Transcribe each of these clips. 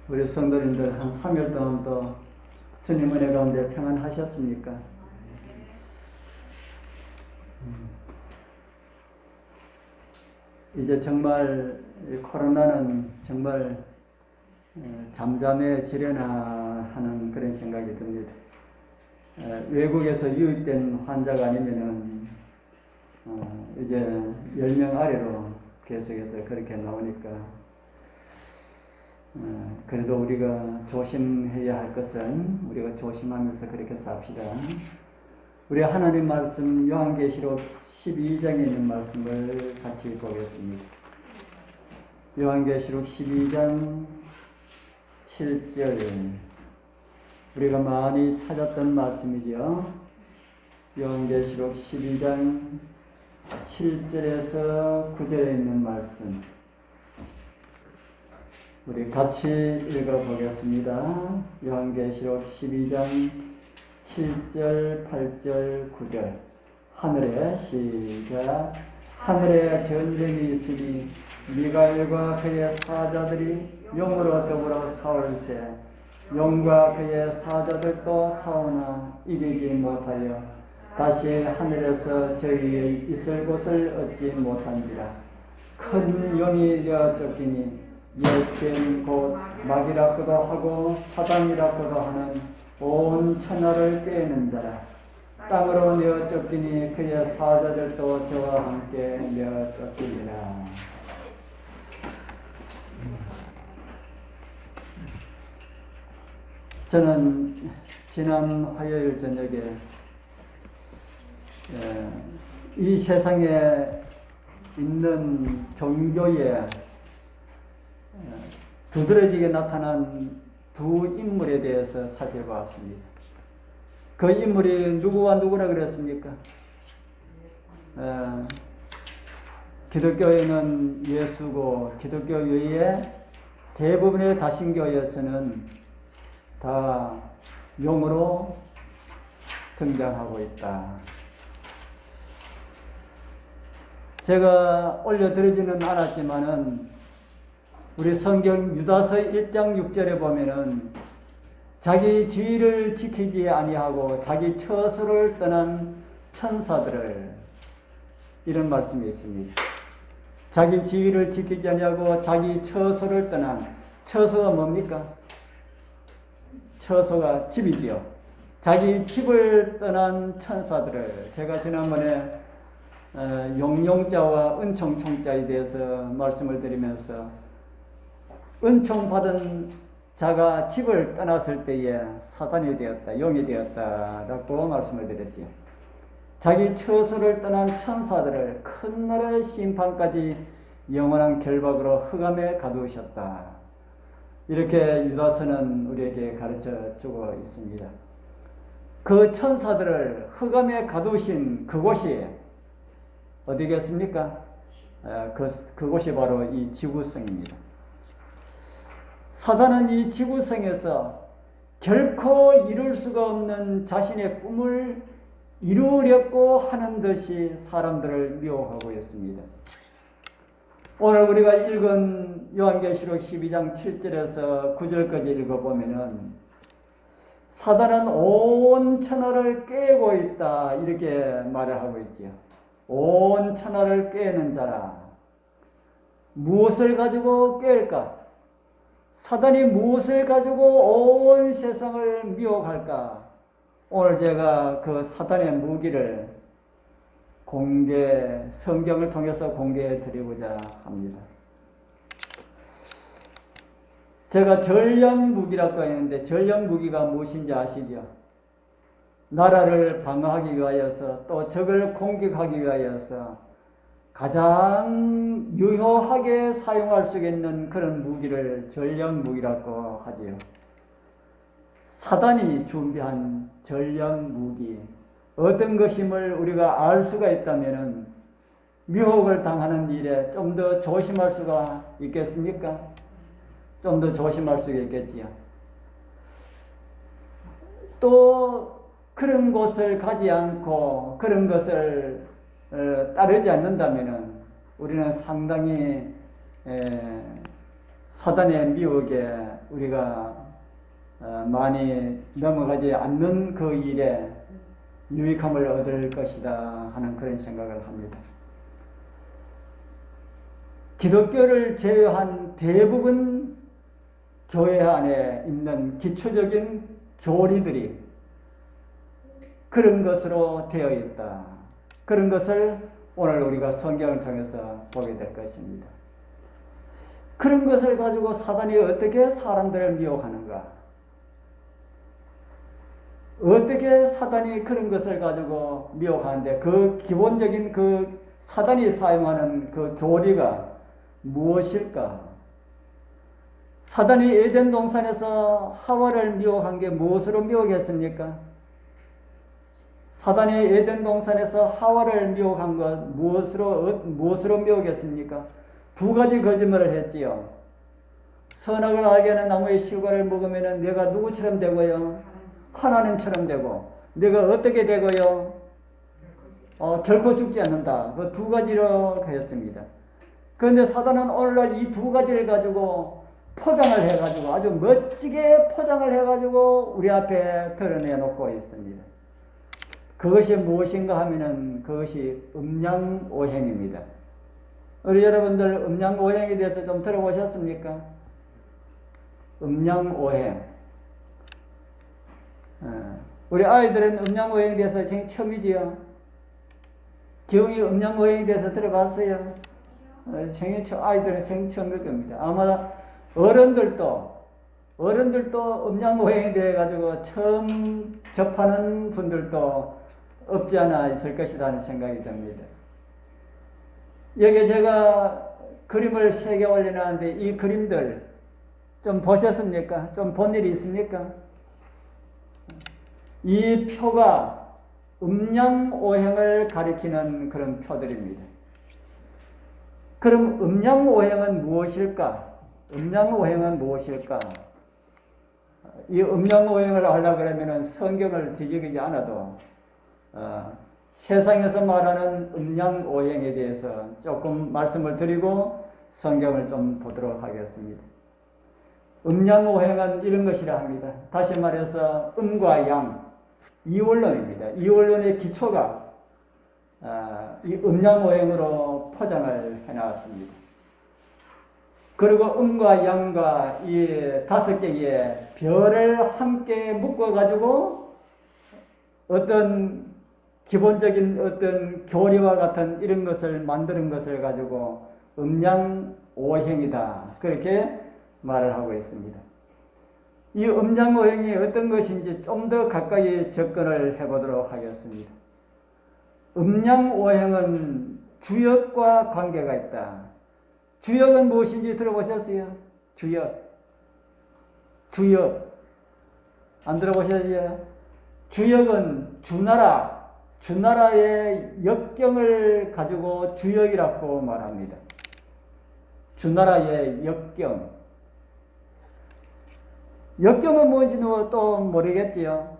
우리 성도님들 한 3일 동안 또 주님 은혜 가운데 평안하셨습니까? 이제 정말 코로나는 정말 잠잠해지려나 하는 그런 생각이 듭니다. 외국에서 유입된 환자가 아니면은 이제 10명 아래로 계속해서 그렇게 나오니까 그래도 우리가 조심해야 할 것은 우리가 조심하면서 그렇게 삽시다. 우리 하나님 말씀 요한계시록 12장에 있는 말씀을 같이 보겠습니다. 요한계시록 12장 7절, 우리가 많이 찾았던 말씀이죠. 요한계시록 12장 7절에서 9절에 있는 말씀, 우리 같이 읽어보겠습니다. 요한계시록 12장 7절, 8절, 9절. 하늘에 시작. 하늘에 전쟁이 있으니 미가엘과 그의 사자들이 용으로 더불어 싸울세. 용과 그의 사자들도 싸우나 이기지 못하여 다시 하늘에서 저희의 있을 곳을 얻지 못한지라. 큰 용이 되어 쫓기니 열된 곧 마귀라고도 하고 사단이라고도 하는 온 천하를 꿰는 자라. 땅으로 내어 쫓기니 그의 사자들도 저와 함께 내어 쫓기리라. 저는 지난 화요일 저녁에 이 세상에 있는 종교에 두드러지게 나타난 두 인물에 대해서 살펴보았습니다. 그 인물이 누구와 누구라 그랬습니까? 기독교에는 예수고 기독교 외에 대부분의 다신교에서는 다 용으로 등장하고 있다. 제가 올려드리지는 않았지만은 우리 성경 유다서 1장 6절에 보면은 자기 지위를 지키지 아니하고 자기 처소를 떠난 천사들을, 이런 말씀이 있습니다. 자기 지위를 지키지 아니하고 자기 처소를 떠난, 처소가 뭡니까? 처소가 집이지요. 자기 집을 떠난 천사들을, 제가 지난번에 용용자와 은총총자에 대해서 말씀을 드리면서 은총 받은 자가 집을 떠났을 때에 사단이 되었다, 용이 되었다라고 말씀을 드렸지요. 자기 처소를 떠난 천사들을 큰 나라의 심판까지 영원한 결박으로 흑암에 가두셨다. 이렇게 유다서는 우리에게 가르쳐 주고 있습니다. 그 천사들을 흑암에 가두신 그곳이 어디겠습니까? 그곳이 바로 이 지구성입니다. 사단은 이 지구성에서 결코 이룰 수가 없는 자신의 꿈을 이루려고 하는 듯이 사람들을 미혹하고 있습니다. 오늘 우리가 읽은 요한계시록 12장 7절에서 9절까지 읽어보면은 사단은 온 천하를 꿰고 있다, 이렇게 말을 하고 있지요. 온 천하를 꿰는 자라. 무엇을 가지고 깰까? 사단이 무엇을 가지고 온 세상을 미혹할까? 오늘 제가 그 사단의 무기를 성경을 통해서 공개해 드리고자 합니다. 제가 전령 무기라고 했는데 전령 무기가 무엇인지 아시죠? 나라를 방어하기 위하여서 또 적을 공격하기 위하여서 가장 유효하게 사용할 수 있는 그런 무기를 전령 무기라고 하지요. 사단이 준비한 전령 무기, 어떤 것임을 우리가 알 수가 있다면은 미혹을 당하는 일에 좀 더 조심할 수가 있겠습니까? 좀 더 조심할 수가 있겠지요. 또 그런 곳을 가지 않고 그런 것을 따르지 않는다면은 우리는 상당히 사단의 미혹에 우리가 많이 넘어가지 않는 그 일에 유익함을 얻을 것이다 하는 그런 생각을 합니다. 기독교를 제외한 대부분 교회 안에 있는 기초적인 교리들이 그런 것으로 되어 있다. 그런 것을 오늘 우리가 성경을 통해서 보게 될 것입니다. 그런 것을 가지고 사단이 어떻게 사람들을 미혹하는가? 어떻게 사단이 그런 것을 가지고 미혹하는데 그 기본적인 그 사단이 사용하는 그 교리가 무엇일까? 사단이 에덴 동산에서 하와를 미혹한 게 무엇으로 미혹했습니까? 사단이 에덴 동산에서 하와를 미혹한 것 무엇으로 미혹했습니까? 두 가지 거짓말을 했지요. 선악을 알게 하는 나무의 실과를 먹으면 내가 누구처럼 되고요? 하나님처럼 되고, 내가 어떻게 되고요? 결코 죽지 않는다. 그 두 가지로 했습니다. 그런데 사단은 오늘날 이 두 가지를 가지고 포장을 해가지고 아주 멋지게 포장을 해가지고 우리 앞에 드러내놓고 있습니다. 그것이 무엇인가 하면은 그것이 음양오행입니다. 우리 여러분들 음양오행에 대해서 좀 들어보셨습니까? 음양오행. 우리 아이들은 음양오행에 대해서 처음이지요. 기웅이 음양오행에 대해서 들어봤어요? 아이들은 생처음일 겁니다. 아마 어른들도 음양오행에 대해 가지고 처음 접하는 분들도 없지 않아 있을 것이라는 생각이 듭니다. 여기 제가 그림을 3개 올려놨는데 이 그림들 좀 보셨습니까? 좀 본 일이 있습니까? 이 표가 음양오행을 가리키는 그런 표들입니다. 그럼 음양오행은 무엇일까? 음양오행은 무엇일까? 이 음양오행을 하려고 그러면 성경을 뒤지지 않아도 세상에서 말하는 음양오행에 대해서 조금 말씀을 드리고 성경을 좀 보도록 하겠습니다. 음양오행은 이런 것이라 합니다. 다시 말해서 음과 양, 이원론입니다. 이원론의 기초가 이 음양오행으로 포장을 해놨습니다. 그리고 음과 양과 이 5개의 별을 함께 묶어가지고 어떤 기본적인 어떤 교리와 같은 이런 것을 만드는 것을 가지고 음양오행이다. 그렇게 말을 하고 있습니다. 이 음양오행이 어떤 것인지 좀 더 가까이 접근을 해보도록 하겠습니다. 음양오행은 주역과 관계가 있다. 주역은 무엇인지 들어보셨어요? 주역. 안 들어보셨어요? 주역은 주나라의 역경을 가지고 주역이라고 말합니다. 주나라의 역경. 역경은 뭔지는 또 모르겠지요.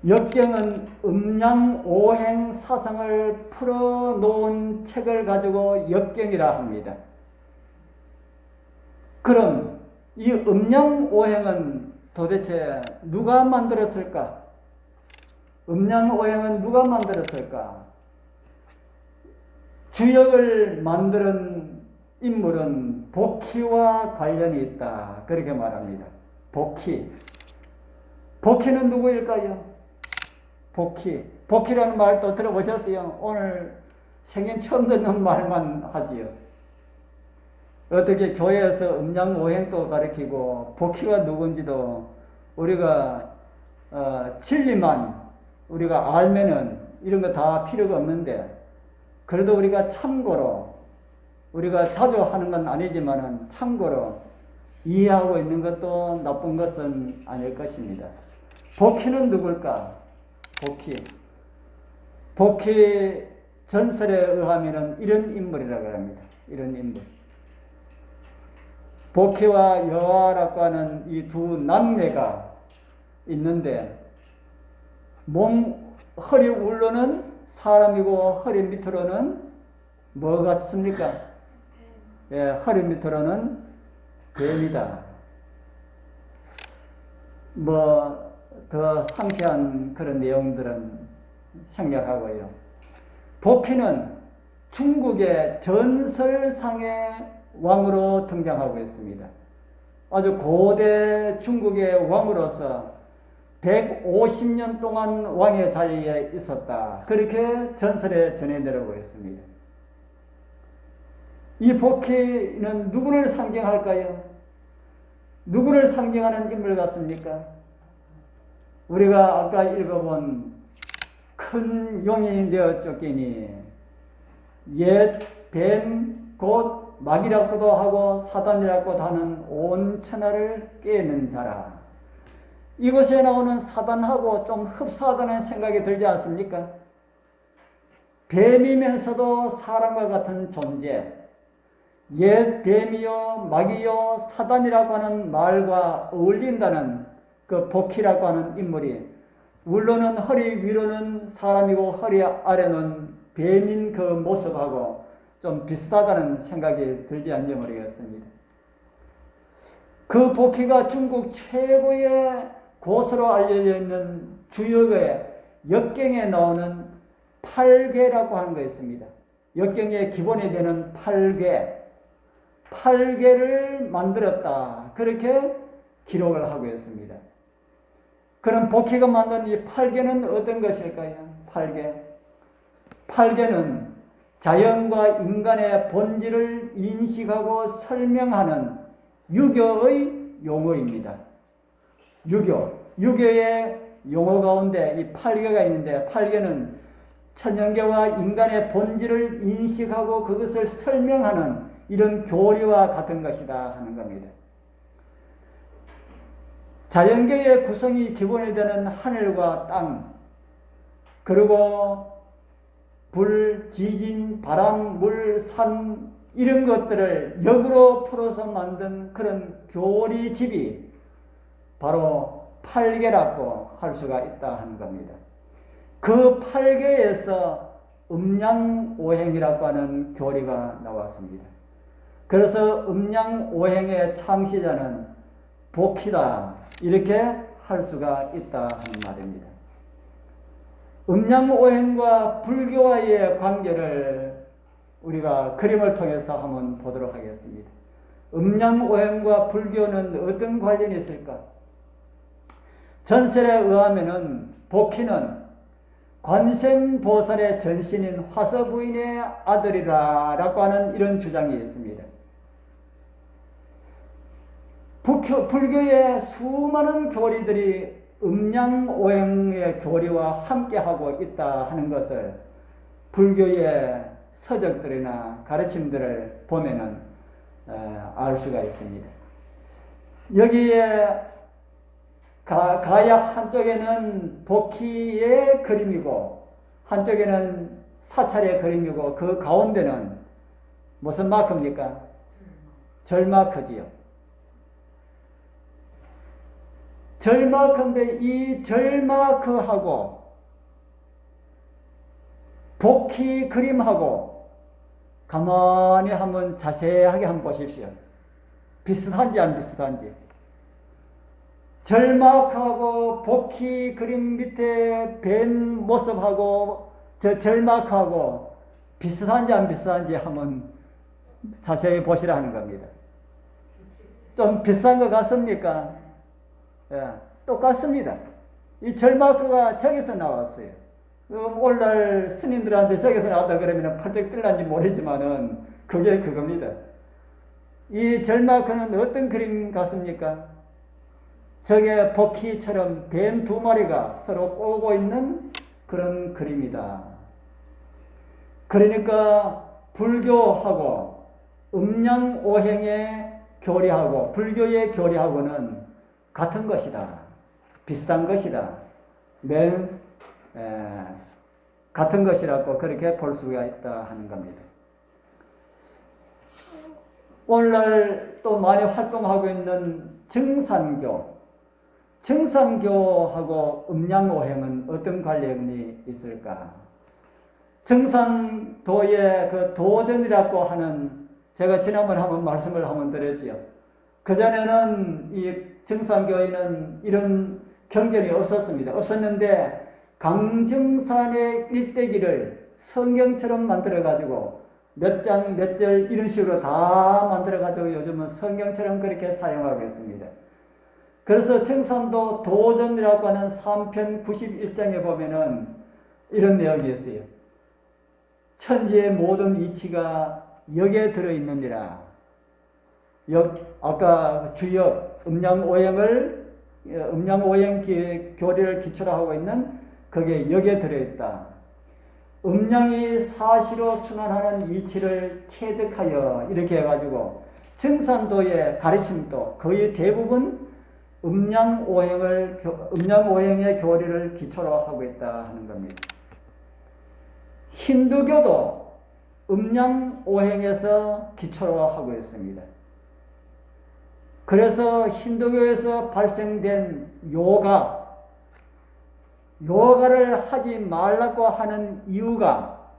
역경은 음양오행 사상을 풀어놓은 책을 가지고 역경이라 합니다. 그럼 이 음양오행은 도대체 누가 만들었을까? 음양오행은 누가 만들었을까? 주역을 만드는 인물은 복희와 관련이 있다. 그렇게 말합니다. 복희는 누구일까요? 복희라는 말도 들어보셨어요? 오늘 생전 처음 듣는 말만 하지요. 어떻게 교회에서 음양오행도 가르치고 복희가 누군지도 우리가 진리만 우리가 알면은 이런 거 다 필요가 없는데, 그래도 우리가 참고로 우리가 자주 하는 건 아니지만은 참고로 이해하고 있는 것도 나쁜 것은 아닐 것입니다. 복희는 누굴까? 복희 전설에 의하면은 이런 인물이라고 합니다. 이런 인물. 복희와 여아라고 하는 이 두 남매가 있는데, 허리 울로는 사람이고 허리 밑으로는 뭐 같습니까? 예, 허리 밑으로는 뱀이다. 뭐 더 상세한 그런 내용들은 생략하고요. 복희는 중국의 전설상의 왕으로 등장하고 있습니다. 아주 고대 중국의 왕으로서 150년 동안 왕의 자리에 있었다. 그렇게 전설에 전해 내려오고 있습니다. 이 복희는 누구를 상징할까요? 누구를 상징하는 인물 같습니까? 우리가 아까 읽어본 큰 용이 되어 쫓기니 옛 뱀 곧 마귀라고도 하고 사단이라고도 하는 온 천하를 깨는 자라. 이곳에 나오는 사단하고 좀 흡사하다는 생각이 들지 않습니까? 뱀이면서도 사람과 같은 존재, 옛 뱀이요 마귀요 사단이라고 하는 말과 어울린다는 그 복희라고 하는 인물이, 물론은 허리 위로는 사람이고 허리 아래는 뱀인 그 모습하고 좀 비슷하다는 생각이 들지 않는지 모르겠습니다. 그 복희가 중국 최고의 고수로 알려져 있는 주역의 역경에 나오는 팔괘라고 하는 거 있습니다. 역경의 기본이 되는 팔괘를 만들었다. 그렇게 기록을 하고 있습니다. 그럼 복희가 만든 이 팔괘는 어떤 것일까요? 팔괘는 자연과 인간의 본질을 인식하고 설명하는 유교의 용어입니다. 유교의 용어 가운데 이 팔괘가 있는데, 팔괘는 천연계와 인간의 본질을 인식하고 그것을 설명하는 이런 교리와 같은 것이다 하는 겁니다. 자연계의 구성이 기본이 되는 하늘과 땅, 그리고 불, 지진, 바람, 물, 산, 이런 것들을 역으로 풀어서 만든 그런 교리집이 바로 팔괘라고 할 수가 있다 하는 겁니다. 그 팔괘에서 음양오행이라고 하는 교리가 나왔습니다. 그래서 음양오행의 창시자는 복희다, 이렇게 할 수가 있다 하는 말입니다. 음양오행과 불교와의 관계를 우리가 그림을 통해서 한번 보도록 하겠습니다. 음양오행과 불교는 어떤 관련이 있을까? 전설에 의하면은 복희는 관세음보살의 전신인 화서부인의 아들이라고 하는 이런 주장이 있습니다. 불교의 수많은 교리들이 음양오행의 교리와 함께하고 있다 하는 것을 불교의 서적들이나 가르침들을 보면은 알 수가 있습니다. 여기에 가야 한쪽에는 복희의 그림이고 한쪽에는 사찰의 그림이고 그 가운데는 무슨 마크입니까? 절마크지요. 절마크인데 이 절마크하고 복희 그림하고 가만히 한번 자세하게 한번 보십시오. 비슷한지 안 비슷한지. 절마크하고 복희 그림 밑에 뱀 모습하고 저 절마크하고 비슷한지 안 비슷한지 한번 자세히 보시라는 겁니다. 좀 비슷한 것 같습니까? 예, 똑같습니다. 이 절마크가 저기서 나왔어요. 오늘날 스님들한테 저기서 나왔다 그러면 펄쩍 뜰란지 모르지만은 그게 그겁니다. 이 절마크는 어떤 그림 같습니까? 저게 복희처럼 뱀 두 마리가 서로 꼬고 있는 그런 그림이다. 그러니까 불교하고 음양오행의 교리하고 불교의 교리하고는 같은 것이다. 비슷한 것이다. 같은 것이라고 그렇게 볼 수가 있다 하는 겁니다. 오늘날 또 많이 활동하고 있는 정산교하고 음양오행은 어떤 관련이 있을까? 정산도의 그 도전이라고 하는 제가 지난번에 한번 말씀을 한번 드렸지요. 그전에는 이 증산교회는 이런 경전이 없었습니다. 없었는데 강증산의 일대기를 성경처럼 만들어가지고 몇 장, 몇 절 이런 식으로 다 만들어가지고 요즘은 성경처럼 그렇게 사용하고 있습니다. 그래서 증산도 도전이라고 하는 3편 91장에 보면은 이런 내용이 있어요. 천지의 모든 이치가 역에 들어있느니라. 아까 주역, 음양오행 교리를 기초로 하고 있는 그게 역에 들어있다. 음양이 사시로 순환하는 이치를 체득하여 이렇게 해가지고 증산도의 가르침도 거의 대부분 음양오행의 교리를 기초로 하고 있다 하는 겁니다. 힌두교도 음양오행에서 기초로 하고 있습니다. 그래서 힌두교에서 발생된 요가를 하지 말라고 하는 이유가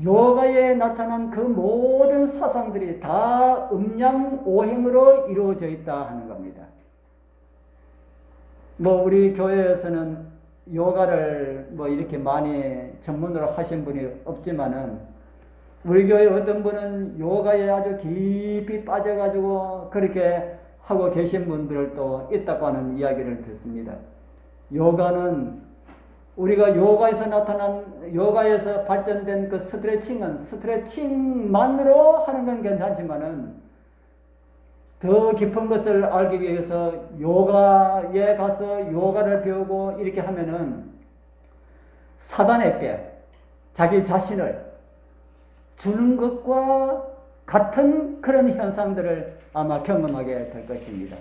요가에 나타난 그 모든 사상들이 다 음양오행으로 이루어져 있다 하는 겁니다. 우리 교회에서는 요가를 이렇게 많이 전문으로 하신 분이 없지만은 우리 교회 어떤 분은 요가에 아주 깊이 빠져가지고 그렇게 하고 계신 분들도 있다고 하는 이야기를 듣습니다. 요가는 우리가 요가에서 발전된 그 스트레칭만으로 하는 건 괜찮지만은 더 깊은 것을 알기 위해서 요가에 가서 요가를 배우고 이렇게 하면은 사단에게 자기 자신을 주는 것과 같은 그런 현상들을 아마 경험하게 될 것입니다.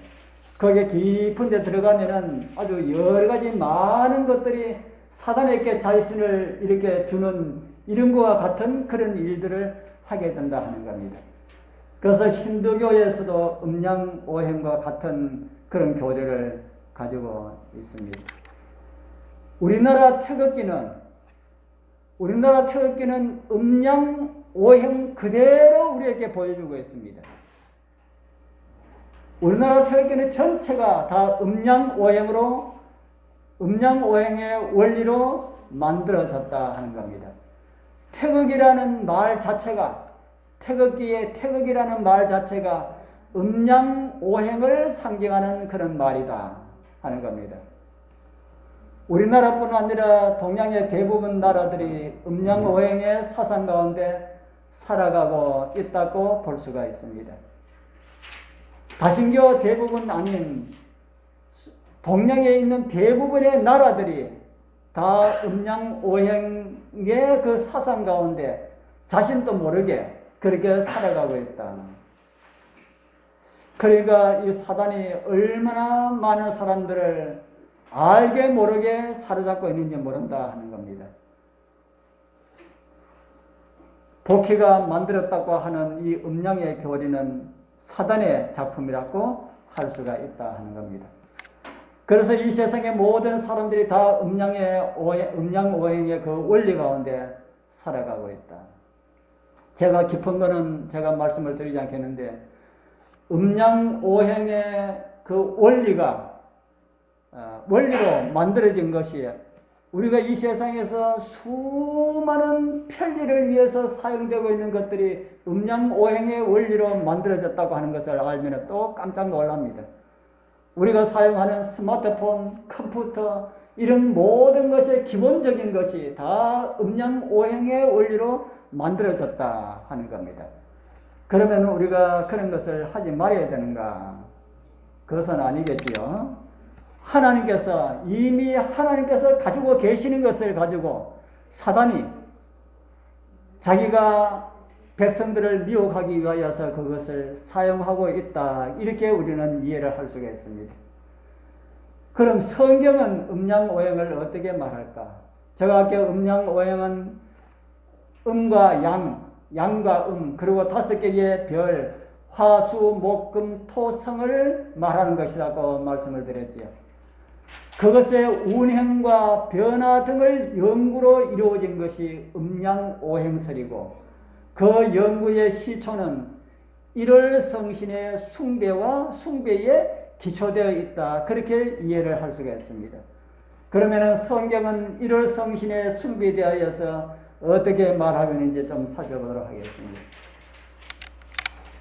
거기에 깊은 데 들어가면은 아주 여러 가지 많은 것들이 사단에게 자신을 이렇게 주는 이런 것과 같은 그런 일들을 하게 된다 하는 겁니다. 그래서 힌두교에서도 음양오행과 같은 그런 교리를 가지고 있습니다. 우리나라 태극기는 음양오행 그대로 우리에게 보여주고 있습니다. 우리나라 태극기는 전체가 다 음양오행의 원리로 만들어졌다 하는 겁니다. 태극이라는 말 자체가 태극이라는 말 자체가 음양오행을 상징하는 그런 말이다 하는 겁니다. 우리나라뿐 아니라 동양의 대부분 나라들이 음양오행의 사상 가운데 살아가고 있다고 볼 수가 있습니다. 다신교 대부분 아닌 동양에 있는 대부분의 나라들이 다 음양오행의 그 사상 가운데 자신도 모르게 그렇게 살아가고 있다. 그러니까 이 사단이 얼마나 많은 사람들을 알게 모르게 사로잡고 있는지 모른다 하는 겁니다. 복희가 만들었다고 하는 이 음양의 교리는 사단의 작품이라고 할 수가 있다 하는 겁니다. 그래서 이 세상의 모든 사람들이 다 음양오행의 그 원리 가운데 살아가고 있다. 제가 깊은 거는 제가 말씀을 드리지 않겠는데 음양오행의 그 원리로 만들어진 것이 우리가 이 세상에서 수많은 편리를 위해서 사용되고 있는 것들이 음양오행의 원리로 만들어졌다고 하는 것을 알면 또 깜짝 놀랍니다. 우리가 사용하는 스마트폰, 컴퓨터 이런 모든 것의 기본적인 것이 다 음양오행의 원리로 만들어졌다 하는 겁니다. 그러면 우리가 그런 것을 하지 말아야 되는가? 그것은 아니겠지요. 이미 하나님께서 가지고 계시는 것을 가지고 사단이 자기가 백성들을 미혹하기 위하여서 그것을 사용하고 있다. 이렇게 우리는 이해를 할 수가 있습니다. 그럼 성경은 음양오행을 어떻게 말할까? 제가 아까 음양오행은 음과 양과 그리고 5개의 별, 화, 수, 목, 금, 토, 성을 말하는 것이라고 말씀을 드렸지요. 그것의 운행과 변화 등을 연구로 이루어진 것이 음양오행설이고 그 연구의 시초는 1월 성신의 숭배와 숭배에 기초되어 있다. 그렇게 이해를 할 수가 있습니다. 그러면은 성경은 1월 성신에 숭배되어서 어떻게 말하고 있는지 좀 살펴보도록 하겠습니다.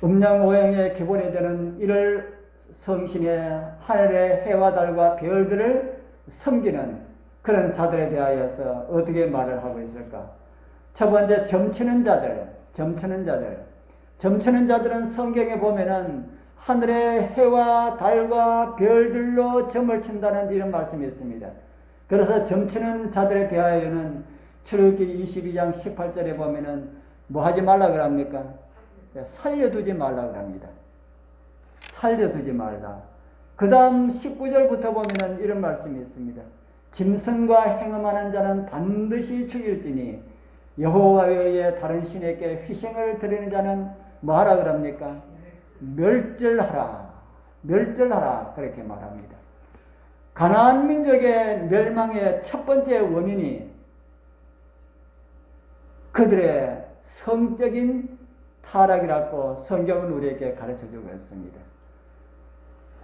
음양오행의 기본이 되는 1월 성신의 하늘의 해와 달과 별들을 섬기는 그런 자들에 대하여서 어떻게 말을 하고 있을까? 첫 번째, 점치는 자들은 성경에 보면은 하늘의 해와 달과 별들로 점을 친다는 이런 말씀이 있습니다. 그래서 점치는 자들에 대하여는 출애굽기 22장 18절에 보면은 뭐 하지 말라 그럽니까? 살려두지 말라 그럽니다. 살려두지 말라. 그 다음 19절부터 보면은 이런 말씀이 있습니다. 짐승과 행음하는 자는 반드시 죽일지니 여호와의 다른 신에게 희생을 드리는 자는 뭐 하라 그럽니까? 멸절하라. 그렇게 말합니다. 가나안 민족의 멸망의 첫 번째 원인이 그들의 성적인 타락이라고 성경은 우리에게 가르쳐주고 있습니다.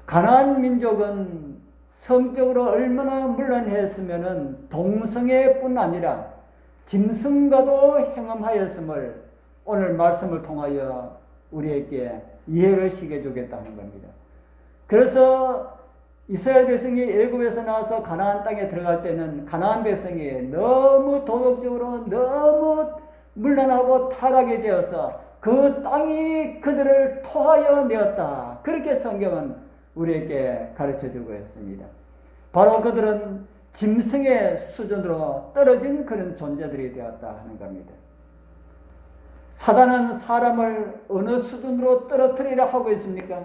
가나안 민족은 성적으로 얼마나 문란했으면은 동성애뿐 아니라 짐승과도 행함하였음을 오늘 말씀을 통하여 우리에게 이해를 시켜주겠다는 겁니다. 그래서 이스라엘 백성이 애굽에서 나와서 가나안 땅에 들어갈 때는 가나안 백성이 너무 도덕적으로 너무 문란하고 타락이 되어서 그 땅이 그들을 토하여 내었다. 그렇게 성경은 우리에게 가르쳐주고 있습니다. 바로 그들은 짐승의 수준으로 떨어진 그런 존재들이 되었다 하는 겁니다. 사단은 사람을 어느 수준으로 떨어뜨리라 하고 있습니까?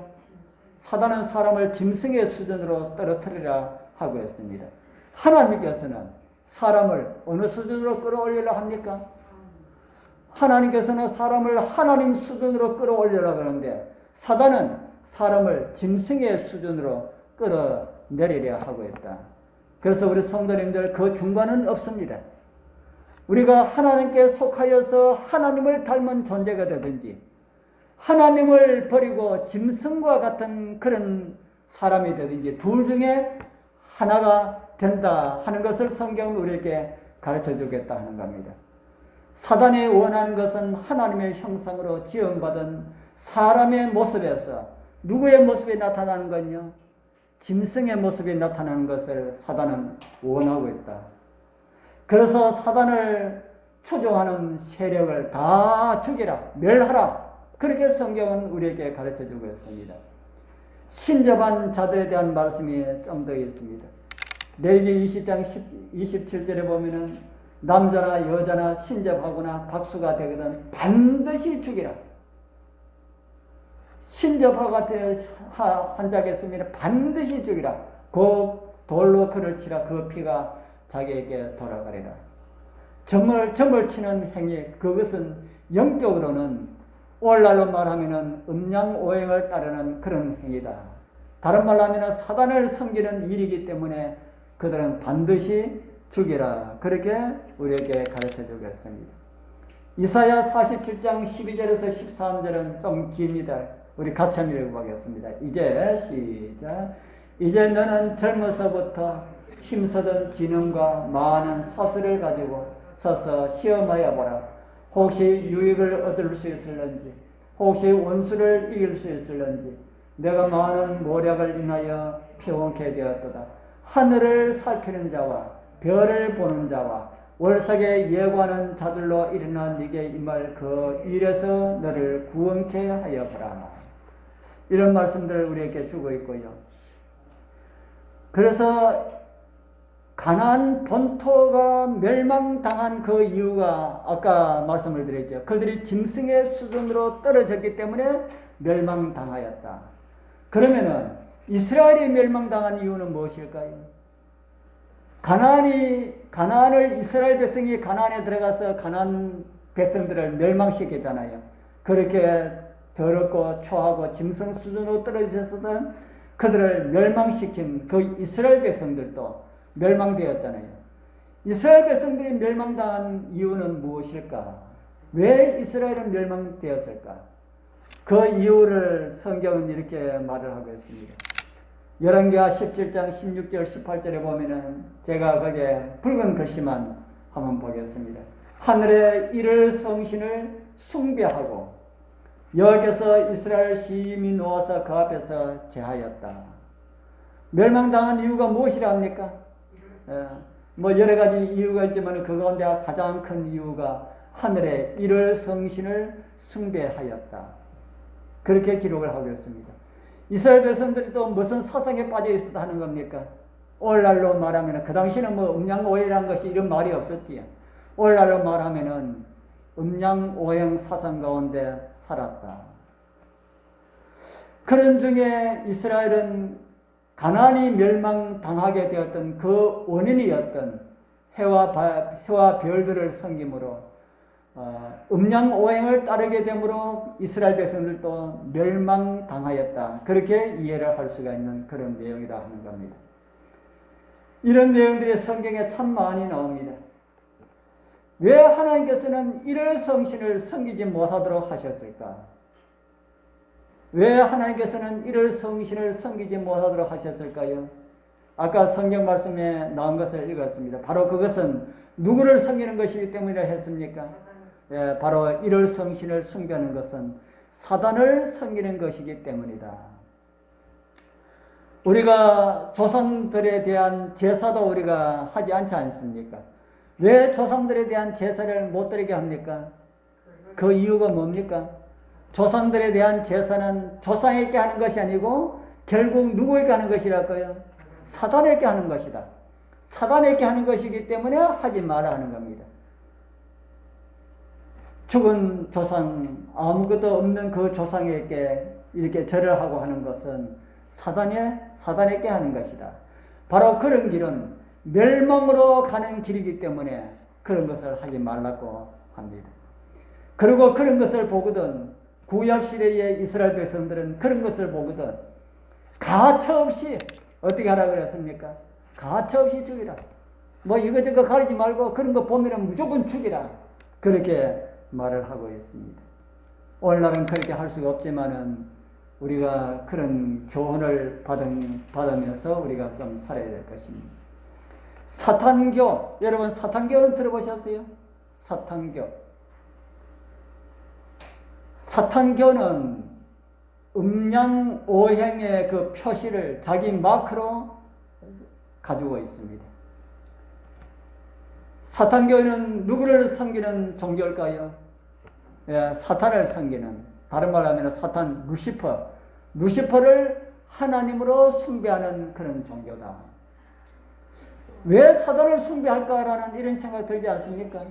사단은 사람을 짐승의 수준으로 떨어뜨리라 하고 있습니다. 하나님께서는 사람을 어느 수준으로 끌어올리라 합니까? 하나님께서는 사람을 하나님 수준으로 끌어올리라 그러는데 사단은 사람을 짐승의 수준으로 끌어내리려 하고 있다. 그래서 우리 성도님들 그 중간은 없습니다. 우리가 하나님께 속하여서 하나님을 닮은 존재가 되든지 하나님을 버리고 짐승과 같은 그런 사람이 되든지 둘 중에 하나가 된다 하는 것을 성경은 우리에게 가르쳐 주겠다 하는 겁니다. 사단이 원하는 것은 하나님의 형상으로 지음받은 사람의 모습에서 누구의 모습이 나타나는 건요? 짐승의 모습이 나타나는 것을 사단은 원하고 있다. 그래서 사단을 추종하는 세력을 다 죽이라, 멸하라. 그렇게 성경은 우리에게 가르쳐주고 있습니다. 신접한 자들에 대한 말씀이 좀 더 있습니다. 레위기 20장 27절에 보면은 남자나 여자나 신접하거나 박수가 되거든 반드시 죽이라. 신접하가 한 자가 있으면 반드시 죽이라. 그 돌로 그를 치라. 그 피가 자기에게 돌아가리라. 점을 치는 행위, 그것은 영적으로는 오늘날로 말하면 음양오행을 따르는 그런 행위다. 다른 말로 하면 사단을 섬기는 일이기 때문에 그들은 반드시 죽이라. 그렇게 우리에게 가르쳐 주겠습니다. 이사야 47장 12절에서 13절은 좀 깁니다. 우리 같이 한번 읽어보겠습니다. 이제 시작. 이제 너는 젊어서부터 힘쓰던 지능과 많은 사수를 가지고 서서 시험하여 보라. 혹시 유익을 얻을 수 있을런지, 혹시 원수를 이길 수 있을런지. 내가 많은 모략을 인하여 평온케 되었도다. 하늘을 살피는 자와 별을 보는 자와 월삭에 예고하는 자들로 일어나 네게 임할 그 일에서 너를 구원케 하여 보라. 이런 말씀들을 우리에게 주고 있고요. 그래서 가나안 본토가 멸망당한 그 이유가 아까 말씀을 드렸죠. 그들이 짐승의 수준으로 떨어졌기 때문에 멸망당하였다. 그러면은 이스라엘이 멸망당한 이유는 무엇일까요? 가나안을 이스라엘 백성이 가나안에 들어가서 가나안 백성들을 멸망시켰잖아요. 그렇게 더럽고 초하고 짐승 수준으로 떨어졌었던 그들을 멸망시킨 그 이스라엘 백성들도 멸망되었잖아요. 이스라엘 백성들이 멸망당한 이유는 무엇일까? 왜 이스라엘은 멸망되었을까? 그 이유를 성경은 이렇게 말을 하고 있습니다. 열왕기하 17장 16절 18절에 보면은 제가 거기에 붉은 글씨만 한번 보겠습니다. 하늘에 이를 성신을 숭배하고 여호와께서 이스라엘 시민이 놓아서 그 앞에서 제하였다. 멸망당한 이유가 무엇이라 합니까? 뭐 여러 가지 이유가 있지만 그 가운데 가장 큰 이유가 하늘에 이를 성신을 숭배하였다. 그렇게 기록을 하고 있습니다. 이스라엘 백성들이 또 무슨 사상에 빠져 있었다 하는 겁니까? 오늘날로 말하면 그 당시에는 뭐 음양오해라는 것이 이런 말이 없었지요. 오늘날로 말하면은 음양오행 사상 가운데 살았다. 그런 중에 이스라엘은 가나안이 멸망당하게 되었던 그 원인이었던 해와 별들을 섬김으로 음양오행을 따르게 되므로 이스라엘 백성들도 멸망당하였다. 그렇게 이해를 할 수가 있는 그런 내용이라 하는 겁니다. 이런 내용들이 성경에 참 많이 나옵니다. 왜 하나님께서는 이를 성신을 섬기지 못하도록 하셨을까? 왜 하나님께서는 이를 성신을 섬기지 못하도록 하셨을까요? 아까 성경 말씀에 나온 것을 읽었습니다. 바로 그것은 누구를 섬기는 것이기 때문이라 했습니까? 예, 바로 이를 성신을 숭배하는 것은 사단을 섬기는 것이기 때문이다. 우리가 조상들에 대한 제사도 우리가 하지 않지 않습니까? 왜 조상들에 대한 제사를 못 드리게 합니까? 그 이유가 뭡니까? 조상들에 대한 제사는 조상에게 하는 것이 아니고 결국 누구에게 하는 것이랄까요? 사단에게 하는 것이다. 사단에게 하는 것이기 때문에 하지 마라 하는 겁니다. 죽은 조상, 아무것도 없는 그 조상에게 이렇게 절을 하고 하는 것은 사단에게 하는 것이다. 바로 그런 길은 멸망으로 가는 길이기 때문에 그런 것을 하지 말라고 합니다. 그리고 그런 것을 보거든 구약시대의 이스라엘 백성들은 그런 것을 보거든 가차없이 어떻게 하라고 그랬습니까? 가차없이 죽이라. 뭐 이거저거 가리지 말고 그런 거 보면 무조건 죽이라. 그렇게 말을 하고 있습니다. 오늘날은 그렇게 할 수가 없지만은 우리가 그런 교훈을 받으면서 우리가 좀 살아야 될 것입니다. 사탄교, 여러분 사탄교는 들어보셨어요? 사탄교는 음양오행의 그 표시를 자기 마크로 가지고 있습니다. 사탄교회는 누구를 섬기는 종교일까요? 예, 사탄을 섬기는, 다른 말로 하면 사탄, 루시퍼를 하나님으로 숭배하는 그런 종교다. 왜 사탄을 숭배할까라는 이런 생각 들지 않습니까?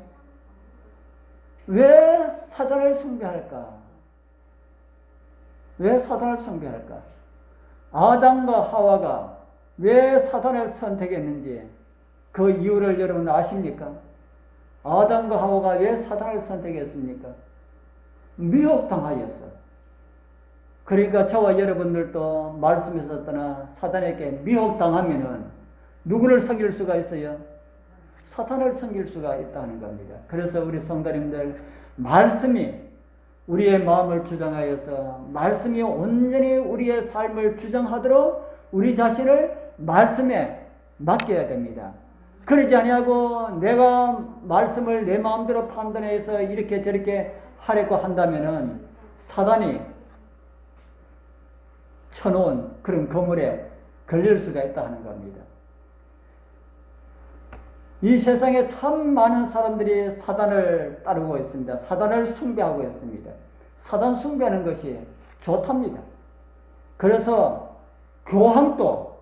왜 사탄을 숭배할까? 왜 사탄을 숭배할까? 아담과 하와가 왜 사탄을 선택했는지 그 이유를 여러분 아십니까? 아담과 하와가 왜 사탄을 선택했습니까? 미혹당하였어. 그러니까 저와 여러분들도 말씀에서 떠나 사탄에게 미혹당하면은 누구를 섬길 수가 있어요? 사탄을 섬길 수가 있다는 겁니다. 그래서 우리 성도님들 말씀이 우리의 마음을 주장하여서 말씀이 온전히 우리의 삶을 주장하도록 우리 자신을 말씀에 맡겨야 됩니다. 그러지 아니하고 내가 말씀을 내 마음대로 판단해서 이렇게 저렇게 하려고 한다면은 사단이 쳐놓은 그런 거물에 걸릴 수가 있다 하는 겁니다. 이 세상에 참 많은 사람들이 사단을 따르고 있습니다. 사단을 숭배하고 있습니다. 사단 숭배하는 것이 좋답니다. 그래서 교황도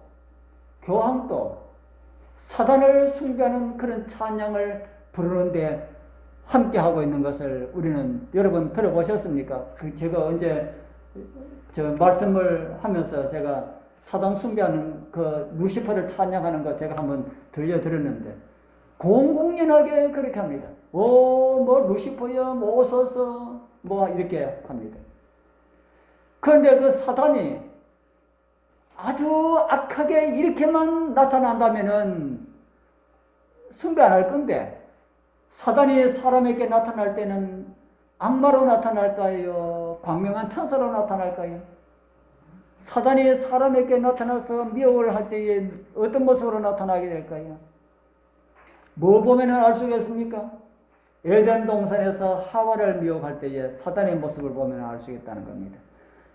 사단을 숭배하는 그런 찬양을 부르는데 함께 하고 있는 것을 우리는 여러분 들어보셨습니까? 제가 언제 저 말씀을 하면서 제가 사단 숭배하는 그 루시퍼를 찬양하는 거 제가 한번 들려드렸는데 공공연하게 그렇게 합니다. 뭐 루시퍼야, 뭐 오소서, 뭐 이렇게 합니다. 그런데 그 사단이 아주 악하게 이렇게만 나타난다면은 숭배 안 할 건데 사단이 사람에게 나타날 때는 악마로 나타날까요? 광명한 천사로 나타날까요? 사단이 사람에게 나타나서 미혹을 할 때에 어떤 모습으로 나타나게 될까요? 뭐 보면 알 수 있겠습니까? 에덴 동산에서 하와를 미혹할 때에 사단의 모습을 보면 알 수 있다는 겁니다.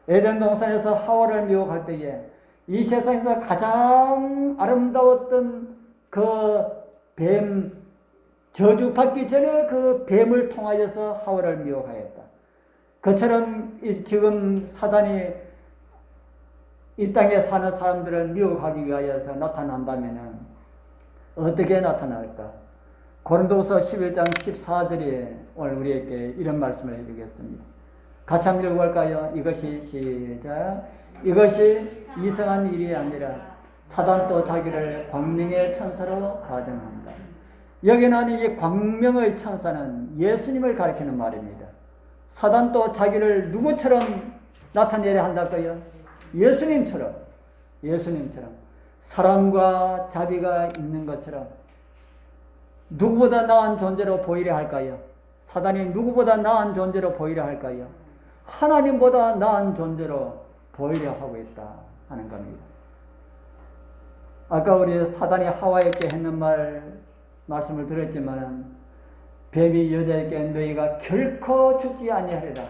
에덴 동산에서 하와를 미혹할 때에 이 세상에서 가장 아름다웠던 그 뱀, 저주받기 전에 그 뱀을 통하여서 하와를 미혹하였다. 그처럼 지금 사단이 이 땅에 사는 사람들을 미혹하기 위하여서 나타난다면 어떻게 나타날까? 고린도후서 11장 14절에 오늘 우리에게 이런 말씀을 해주겠습니다. 같이 한번 읽어볼까요? 이것이 시작. 이것이 이상한 일이 아니라 사단도 자기를 광명의 천사로 가정한다. 여기는 이 광명의 천사는 예수님을 가리키는 말입니다. 사단도 자기를 누구처럼 나타내려 한다고요? 예수님처럼 사랑과 자비가 있는 것처럼 누구보다 나은 존재로 보이려 할까요? 사단이 누구보다 나은 존재로 보이려 할까요? 하나님보다 나은 존재로 보이려 하고 있다 하는 겁니다. 아까 우리 사단이 하와에게 했는 말씀을 들었지만 뱀이 여자에게 너희가 결코 죽지 아니하리라.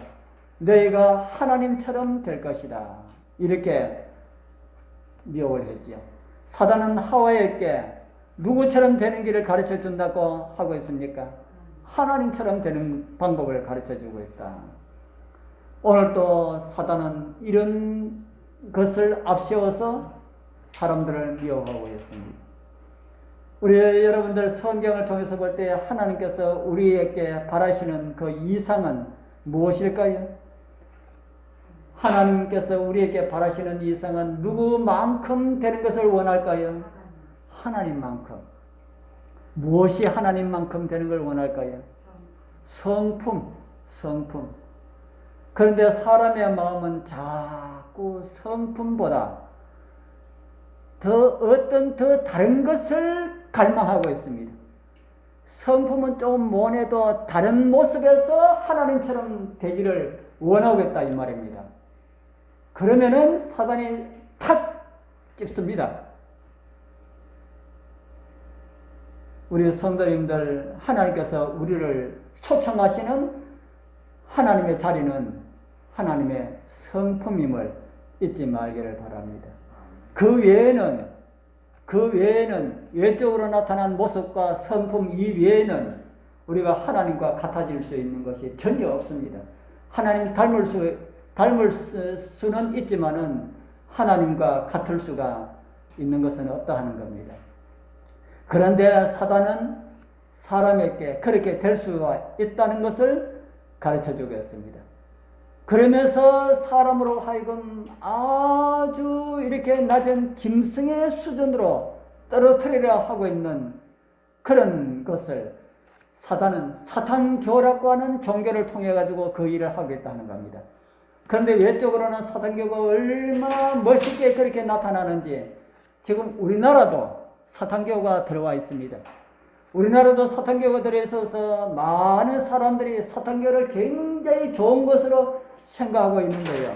너희가 하나님처럼 될 것이다. 이렇게 미혹을 했지요. 사단은 하와에게 누구처럼 되는 길을 가르쳐 준다고 하고 있습니까? 하나님처럼 되는 방법을 가르쳐 주고 있다. 오늘 또 사단은 이런 것을 앞세워서 사람들을 미혹하고 있습니다. 우리 여러분들 성경을 통해서 볼 때 하나님께서 우리에게 바라시는 그 이상은 무엇일까요? 하나님께서 우리에게 바라시는 이상은 누구만큼 되는 것을 원할까요? 하나님만큼. 무엇이 하나님만큼 되는 걸 원할까요? 성품. 그런데 사람의 마음은 자꾸 성품보다 어떤 다른 것을 갈망하고 있습니다. 성품은 좀 못해도 다른 모습에서 하나님처럼 되기를 원하겠다 이 말입니다. 그러면은 사단이 탁 찝습니다. 우리 성도님들, 하나님께서 우리를 초청하시는 하나님의 자리는 하나님의 성품임을 잊지 말기를 바랍니다. 그 외에는 외적으로 나타난 모습과 성품 이외에는 우리가 하나님과 같아질 수 있는 것이 전혀 없습니다. 하나님 닮을 수는 있지만은 하나님과 같을 수가 있는 것은 없다 하는 겁니다. 그런데 사단은 사람에게 그렇게 될 수가 있다는 것을 가르쳐 주겠습니다. 그러면서 사람으로 하여금 아주 이렇게 낮은 짐승의 수준으로 떨어뜨리려 하고 있는 그런 것을 사단은 사탄교라고 하는 종교를 통해 가지고 그 일을 하겠다는 겁니다. 그런데 외적으로는 사탄교가 얼마나 멋있게 그렇게 나타나는지 지금 우리나라도 사탄교가 들어와 있습니다. 우리나라도 사탄교가 들어있어서 많은 사람들이 사탄교를 굉장히 좋은 것으로 생각하고 있는 거예요.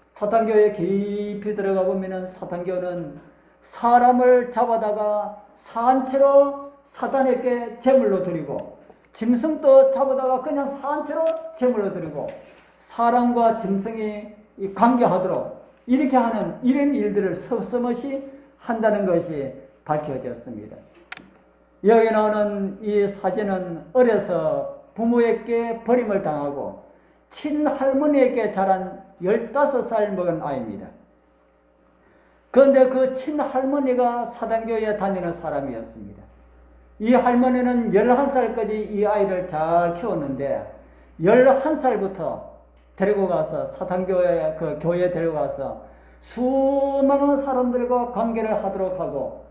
사탄교에 깊이 들어가 보면은 사탄교는 사람을 잡아다가 산채로 사탄에게 제물로 드리고, 짐승도 잡아다가 그냥 산채로 제물로 드리고, 사람과 짐승이 관계하도록 이렇게 하는 이런 일들을 서슴없이 한다는 것이 밝혀졌습니다. 여기 나오는 이 사진은 어려서 부모에게 버림을 당하고 친할머니에게 자란 15살 먹은 아이입니다. 그런데 그 친할머니가 사단교회에 다니는 사람이었습니다. 이 할머니는 11살까지 이 아이를 잘 키웠는데 11살부터 데리고 가서 사단교회 그 교회에 데려가서 수많은 사람들과 관계를 하도록 하고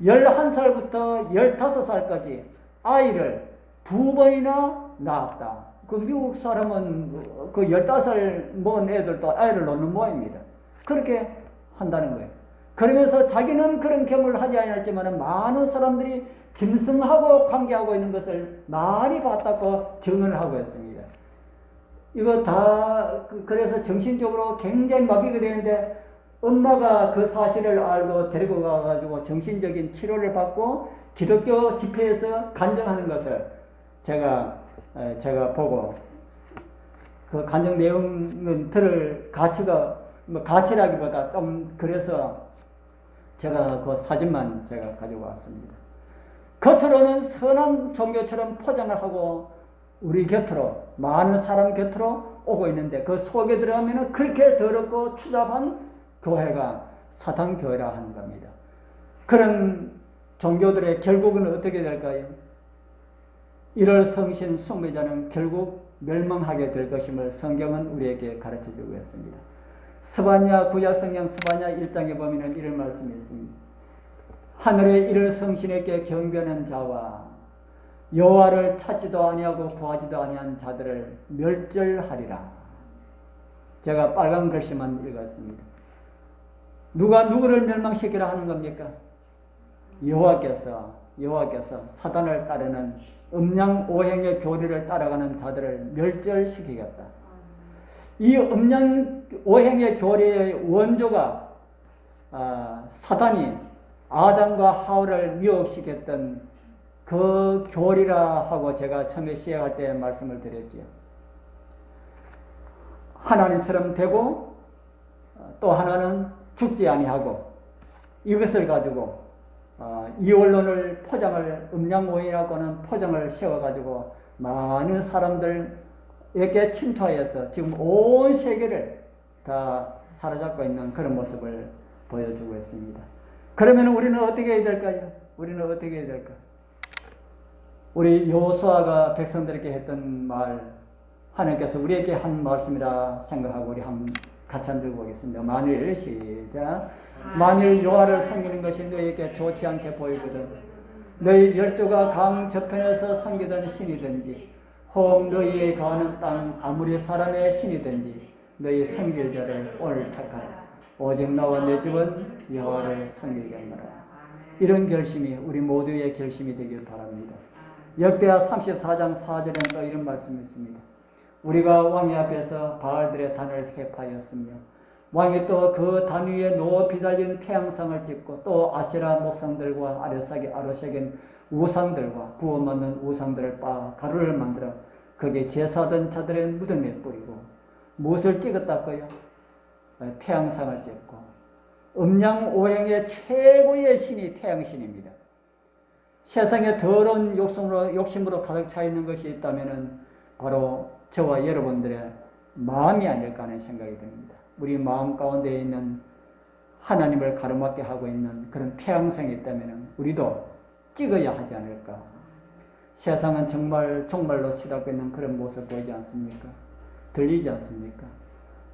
11살부터 15살까지 아이를 2번이나 낳았다. 그 미국 사람은 그 15살 먹은 애들도 아이를 놓는 모양입니다. 그렇게 한다는 거예요. 그러면서 자기는 그런 경험을 하지 않았지만 많은 사람들이 짐승하고 관계하고 있는 것을 많이 봤다고 증언을 하고 있습니다. 이거 다 그래서 정신적으로 굉장히 마비가 되는데 엄마가 그 사실을 알고 데리고 가가지고 정신적인 치료를 받고 기독교 집회에서 간증하는 것을 제가 보고 그 간증 내용은 들을 가치가 뭐 가치라기보다 좀 그래서 제가 그 사진만 제가 가지고 왔습니다. 겉으로는 선한 종교처럼 포장을 하고 우리 곁으로 많은 사람 곁으로 오고 있는데 그 속에 들어가면 그렇게 더럽고 추잡한 교회가 사탄 교회라 하는 겁니다. 그런 종교들의 결국은 어떻게 될까요? 이럴 성신 숭배자는 결국 멸망하게 될 것임을 성경은 우리에게 가르쳐주고 있습니다. 스바냐 구약성경 스바냐 1장에 보면 이런 말씀이 있습니다. 하늘에 이를 성신에게 경배하는 자와 여호와를 찾지도 아니하고 구하지도 아니한 자들을 멸절하리라. 제가 빨간 글씨만 읽었습니다. 누가 누구를 멸망시키라 하는 겁니까? 여호와께서 사단을 따르는 음양 오행의 교리를 따라가는 자들을 멸절시키겠다. 이 음양 오행의 교리의 원조가 사단이 아담과 하와를 미혹시켰던 그 교리라 하고 제가 처음에 시작할 때 말씀을 드렸지요. 하나님처럼 되고 또 하나는 죽지 아니하고 이것을 가지고 이원론을 포장을 음양오행이라고 하는 포장을 씌워가지고 많은 사람들에게 침투하여서 지금 온 세계를 다 사로잡고 있는 그런 모습을 보여주고 있습니다. 그러면 우리는 어떻게 해야 될까요? 우리는 어떻게 해야 될까? 우리 여호수아가 백성들에게 했던 말, 하나님께서 우리에게 한 말씀이라 생각하고 우리 같이 한번 읽어보겠습니다. 만일 시작. 만일 여호와를 섬기는 것이 너희에게 좋지 않게 보이거든 너희 열조가 강 저편에서 섬기던 신이든지 혹 너희의 거하는 땅 아무리 사람의 신이든지 너희 섬길 자를 오늘 택하라. 오직 나와 내 집은 여호와를 섬기겠노라. 이런 결심이 우리 모두의 결심이 되길 바랍니다. 역대하 34장 4절에는 또 이런 말씀이 있습니다. 우리가 왕의 앞에서 바알들의 단을 회파하였으며 왕이 또 그 단 위에 높이 달린 태양상을 찍고 또 아세라 목상들과 아로색인 우상들과 구워먹는 우상들을 빻아 가루를 만들어 거기에 제사하던 자들의 무덤에 뿌리고 무엇을 찍었다고요? 태양상을 찍고 음양 오행의 최고의 신이 태양신입니다. 세상에 더러운 욕심으로 가득 차 있는 것이 있다면 바로 저와 여러분들의 마음이 아닐까 하는 생각이 듭니다. 우리 마음 가운데 있는 하나님을 가로막게 하고 있는 그런 태양성이 있다면 우리도 찍어야 하지 않을까. 세상은 정말로 치닫고 있는 그런 모습 보이지 않습니까? 들리지 않습니까?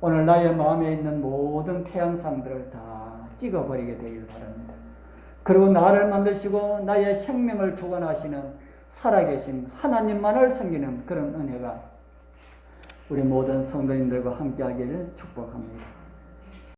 오늘 나의 마음에 있는 모든 태양상들을 다 찍어버리게 되길 바랍니다. 그리고 나를 만드시고 나의 생명을 주관하시는 살아계신 하나님만을 섬기는 그런 은혜가 우리 모든 성도님들과 함께 하기를 축복합니다.